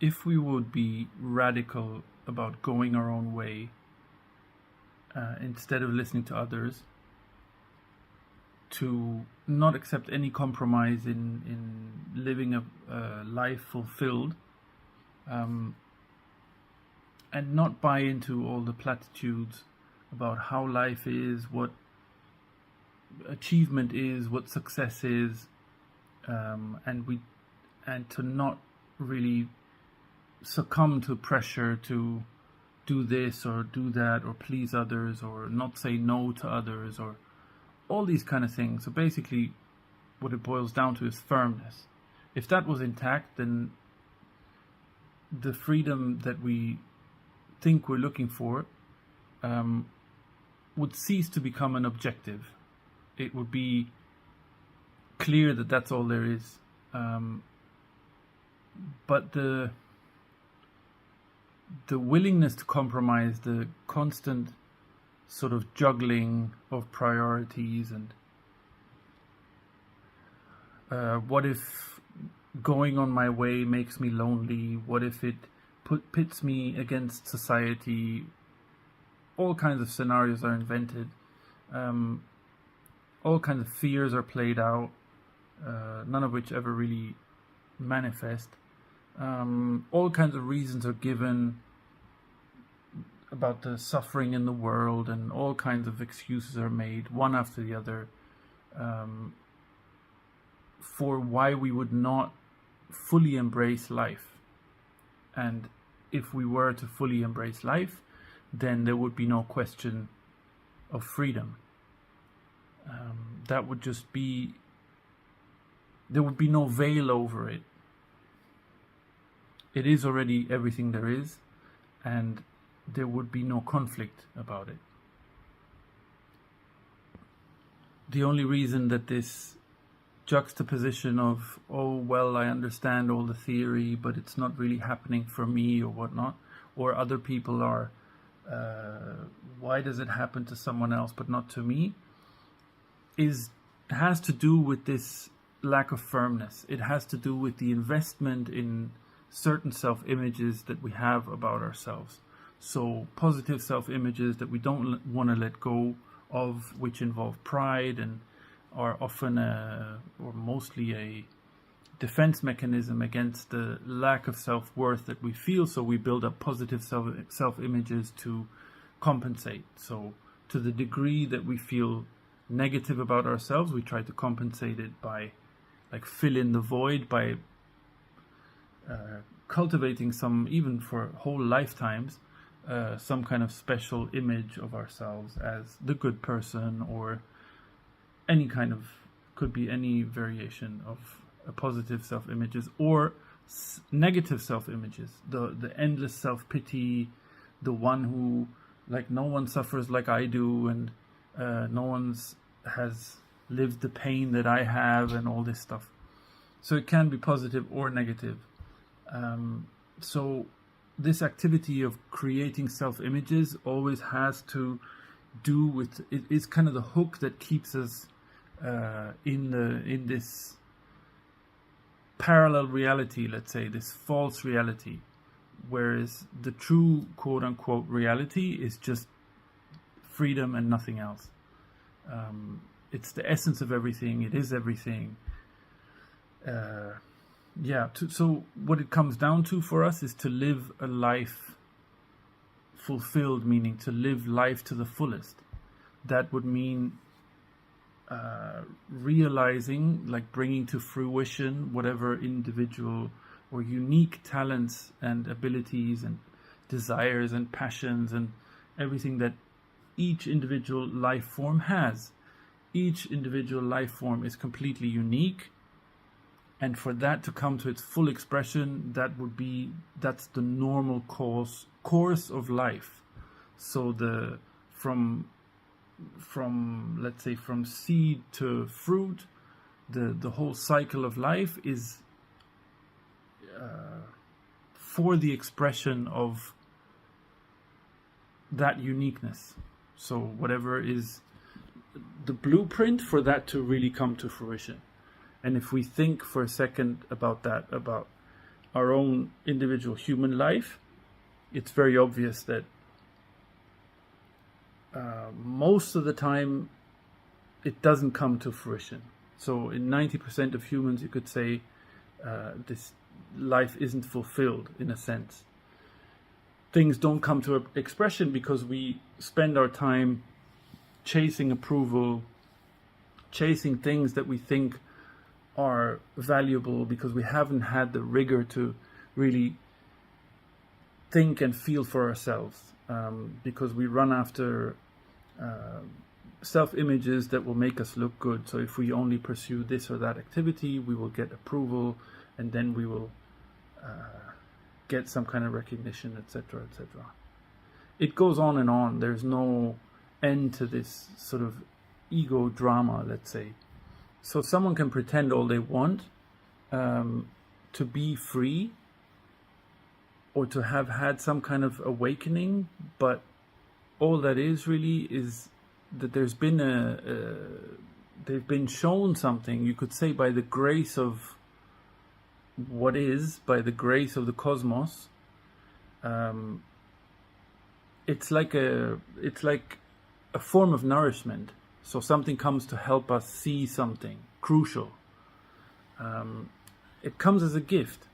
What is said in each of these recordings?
if we would be radical about going our own way, instead of listening to others, to not accept any compromise in living a life fulfilled, and not buy into all the platitudes about how life is, what achievement is, what success is, and to not really succumb to pressure to do this or do that or please others or not say no to others or all these kind of things. So basically what it boils down to is firmness. If that was intact, then the freedom that we think we're looking for would cease to become an objective. It would be clear that that's all there is. But the willingness to compromise, the constant sort of juggling of priorities, and what if going on my way makes me lonely? What if it pits me against society? All kinds of scenarios are invented. All kinds of fears are played out, none of which ever really manifest. All kinds of reasons are given about the suffering in the world, and all kinds of excuses are made, one after the other, for why we would not fully embrace life. And if we were to fully embrace life, then there would be no question of freedom. That would just be, there would be no veil over it. It is already everything there is, and there would be no conflict about it. The only reason that this juxtaposition of, oh, well, I understand all the theory, but it's not really happening for me or whatnot, or other people are, why does it happen to someone else but not to me, has to do with this lack of firmness. It has to do with the investment in certain self-images that we have about ourselves. So positive self-images that we don't want to let go of, which involve pride and are often or mostly a defense mechanism against the lack of self-worth that we feel. So we build up positive self-images to compensate. So to the degree that we feel negative about ourselves, we try to compensate it by fill in the void by cultivating some, even for whole lifetimes, some kind of special image of ourselves as the good person, or any kind of, could be any variation of positive self-images, or negative self-images, the endless self-pity, the one who, no one suffers like I do, and no one's has lived the pain that I have, and all this stuff. So it can be positive or negative. So this activity of creating self-images always has to do with, it is kind of the hook that keeps us in this parallel reality, let's say, this false reality, whereas the true quote-unquote reality is just freedom and nothing else. It's the essence of everything. It is everything. So what it comes down to for us is to live a life fulfilled, meaning to live life to the fullest. That would mean realizing, bringing to fruition whatever individual or unique talents and abilities and desires and passions and everything that each individual life form has. Each individual life form is completely unique, and for that to come to its full expression, that's the normal course of life. So from let's say from seed to fruit, the whole cycle of life is for the expression of that uniqueness. So whatever is the blueprint for that to really come to fruition. And if we think for a second about that, about our own individual human life, it's very obvious that most of the time it doesn't come to fruition. So in 90% of humans, you could say this life isn't fulfilled in a sense. Things don't come to expression because we spend our time chasing approval, chasing things that we think are valuable, because we haven't had the rigor to really think and feel for ourselves, because we run after self-images that will make us look good. So if we only pursue this or that activity, we will get approval, and then we will get some kind of recognition, etc., etc. It goes on and on. There's no end to this sort of ego drama, let's say. So someone can pretend all they want to be free or to have had some kind of awakening, but all that is really is that they've been shown something, you could say, by the grace of what is, by the grace of the cosmos. It's like a form of nourishment. So something comes to help us see something crucial. It comes as a gift,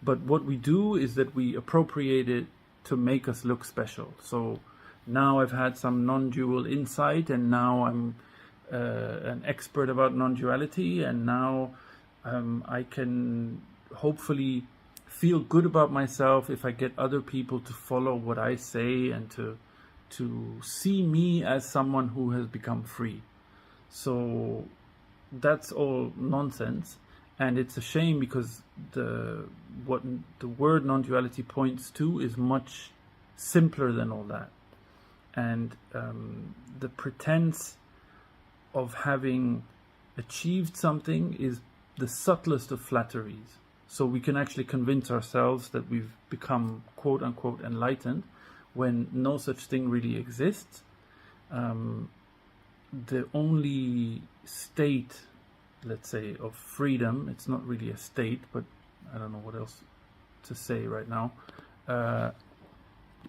but what we do is that we appropriate it to make us look special. So now I've had some non-dual insight, and now I'm an expert about non-duality, and now I can hopefully feel good about myself if I get other people to follow what I say and to see me as someone who has become free. So that's all nonsense, and it's a shame, because what the word non-duality points to is much simpler than all that. And the pretense of having achieved something is the subtlest of flatteries. So we can actually convince ourselves that we've become quote unquote enlightened when no such thing really exists. The only state, let's say, of freedom, it's not really a state, but I don't know what else to say right now,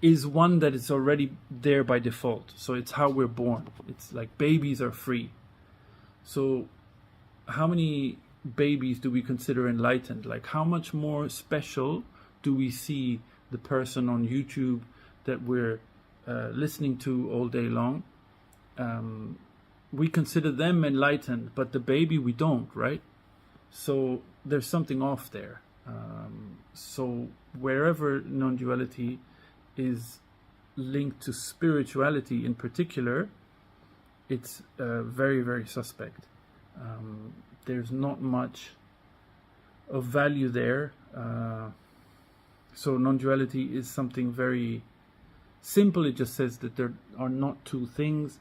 is one that is already there by default. So it's how we're born. It's like babies are free. So how many babies do we consider enlightened? Like, how much more special do we see the person on YouTube that we're listening to all day long? We consider them enlightened, but the baby we don't, right? So there's something off there. So wherever non-duality is linked to spirituality in particular, it's very, very suspect. There's not much of value there. So non-duality is something very simple. It just says that there are not two things.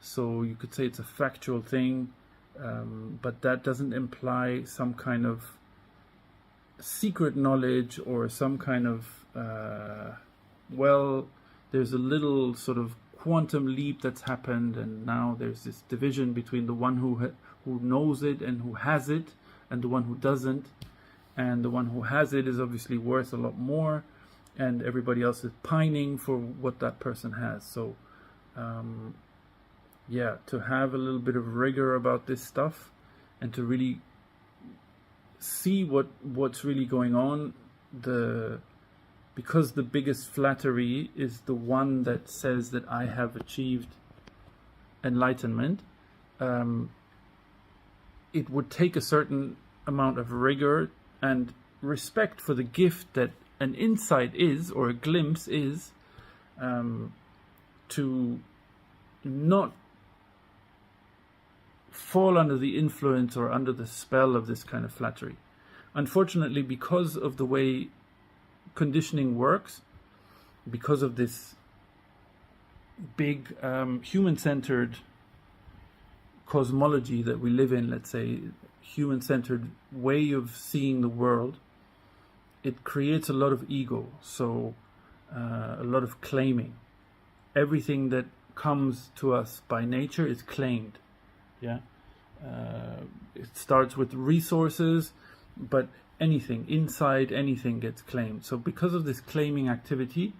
So you could say it's a factual thing, but that doesn't imply some kind of secret knowledge or some kind of, there's a little sort of quantum leap that's happened, and now there's this division between the one who knows it and who has it, and the one who doesn't, and the one who has it is obviously worth a lot more, and everybody else is pining for what that person has. So to have a little bit of rigor about this stuff and to really see what's really going on, because the biggest flattery is the one that says that I have achieved enlightenment, it would take a certain amount of rigor and respect for the gift that an insight is, or a glimpse is, to not fall under the influence or under the spell of this kind of flattery. Unfortunately, because of the way conditioning works, because of this big human-centered cosmology that we live in, let's say, human-centered way of seeing the world, it creates a lot of ego, so a lot of claiming. Everything that comes to us by nature is claimed. Yeah, it starts with resources, but anything, inside anything gets claimed. So because of this claiming activity,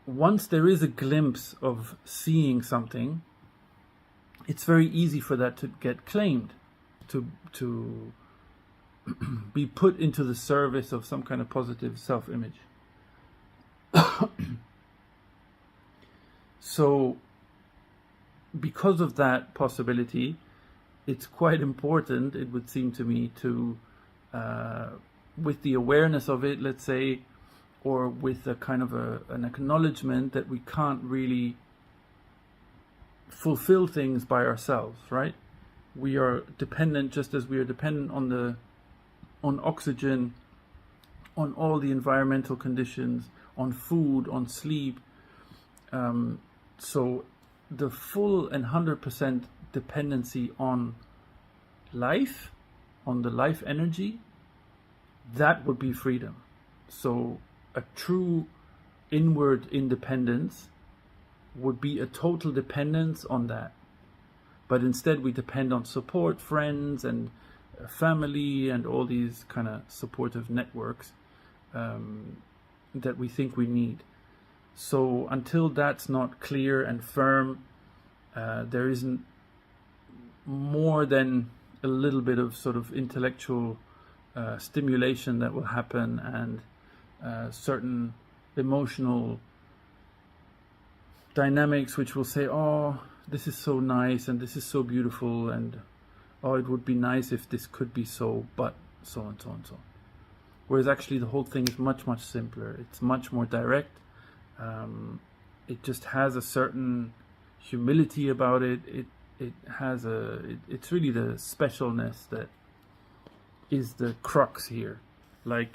once there is a glimpse of seeing something, it's very easy for that to get claimed, to be put into the service of some kind of positive self-image. So because of that possibility, it's quite important, it would seem to me, to with the awareness of it, let's say, or with a kind of an acknowledgement that we can't really fulfill things by ourselves, right? We are dependent, just as we are dependent on oxygen, on all the environmental conditions, on food, on sleep. So the full and 100% dependency on life, on the life energy, that would be freedom. So a true inward independence would be a total dependence on that. But instead we depend on support, friends and family and all these kind of supportive networks that we think we need. So until that's not clear and firm, there isn't more than a little bit of sort of intellectual stimulation that will happen, and certain emotional dynamics which will say, oh, this is so nice and this is so beautiful, and oh, it would be nice if this could be so, but so and so and so. Whereas actually the whole thing is much, much simpler. It's much more direct. It just has a certain humility about it. It's really the specialness that is the crux here. Like,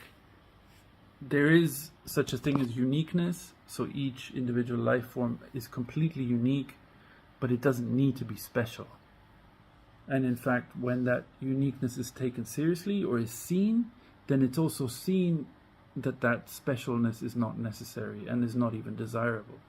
there is such a thing as uniqueness. So each individual life form is completely unique, but it doesn't need to be special. And in fact, when that uniqueness is taken seriously or is seen, then it's also seen that that specialness is not necessary and is not even desirable.